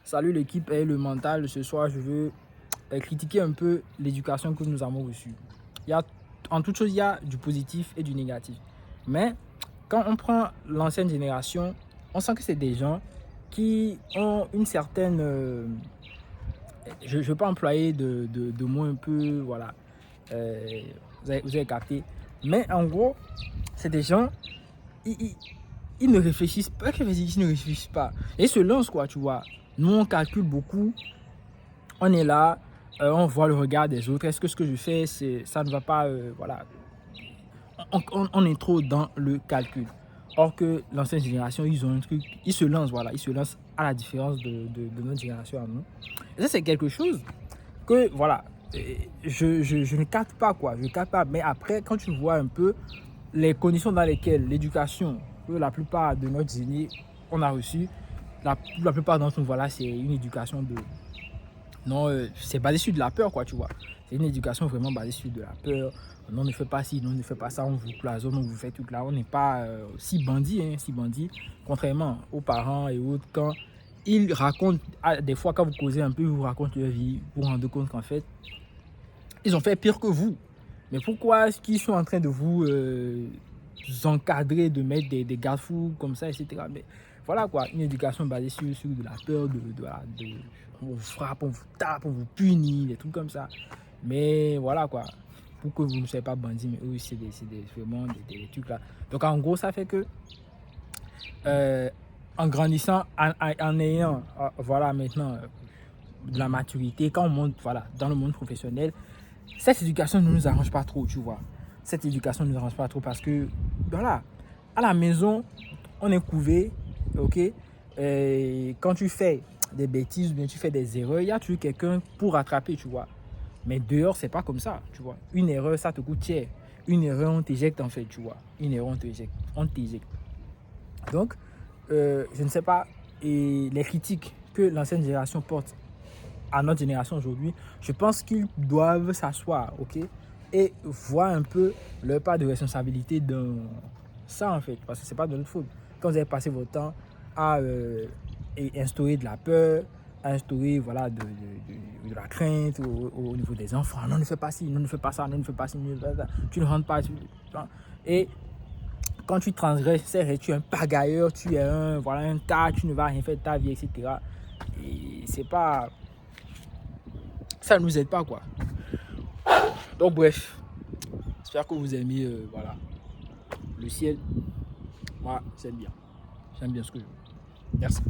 Salut l'équipe et le mental. Ce soir, je veux critiquer un peu l'éducation que nous avons reçue. En toute chose, il y a du positif et du négatif. Mais quand on prend l'ancienne génération, on sent que c'est des gens qui ont une certaine... je ne veux pas employer de mots un peu... Voilà. Vous avez capté. Mais en gros, c'est des gens... Ils ne réfléchissent pas. Ils ne réfléchissent pas. Et ils se lancent, quoi, tu vois. Nous, on calcule beaucoup. On est là, on voit le regard des autres. Est-ce que ce que je fais, ça ne va pas, voilà. On est trop dans le calcul. Or que l'ancienne génération, ils ont un truc, ils se lancent, voilà. Ils se lancent à la différence de notre génération à nous. Et ça, c'est quelque chose que, voilà, je ne capte pas, quoi. Je ne capte pas. Mais après, quand tu vois un peu les conditions dans lesquelles l'éducation, que la plupart de notre génie, on a reçu, la plupart d'entre nous, voilà, c'est une éducation de... Non, c'est basé sur de la peur, quoi, tu vois. C'est une éducation vraiment basée sur de la peur. Non, ne fait pas ci, non, ne fait pas ça, on vous cloisonne, on vous fait tout là. On n'est pas si bandit, hein, si bandit. Contrairement aux parents et autres, quand ils racontent, des fois, quand vous causez un peu, ils vous racontent leur vie, vous vous rendez compte qu'en fait, ils ont fait pire que vous. Mais pourquoi est-ce qu'ils sont en train de vous encadrer, de mettre des garde-fous comme ça, etc. Mais voilà quoi, une éducation basée sur de la peur, on vous frappe, on vous tape, on vous punit, des trucs comme ça. Mais voilà quoi, pour que vous ne soyez pas bandits, mais eux, c'est vraiment des trucs là. Donc en gros, ça fait que en grandissant, en ayant voilà maintenant de la maturité, quand on monte voilà, dans le monde professionnel, cette éducation ne nous arrange pas trop, tu vois. Cette éducation ne nous arrange pas trop parce que, voilà, à la maison, on est couvé, ok. Et quand tu fais des bêtises ou bien tu fais des erreurs, il y a toujours quelqu'un pour rattraper, tu vois. Mais dehors, c'est pas comme ça, tu vois. Une erreur, ça te coûte cher. Une erreur, on t'éjecte en fait, tu vois. Une erreur, on t'éjecte. Donc, je ne sais pas, et les critiques que l'ancienne génération porte à notre génération aujourd'hui, je pense qu'ils doivent s'asseoir, ok, et voir un peu leur part de responsabilité dans ça en fait, parce que c'est pas de notre faute. Quand vous avez passé votre temps à instaurer de la peur, à instaurer voilà, de la crainte au niveau des enfants, non ne fais pas ci, non ne fais pas ça, non ne fais pas ci, tu ne rentres pas, et quand tu transgresses, tu es un pagailleur, tu es voilà, un tas, tu ne vas rien faire de ta vie, etc. Et c'est pas... Ça ne nous aide pas, quoi. Donc, bref, j'espère que vous aimez voilà, le ciel. Moi, j'aime bien. J'aime bien ce que je veux. Merci.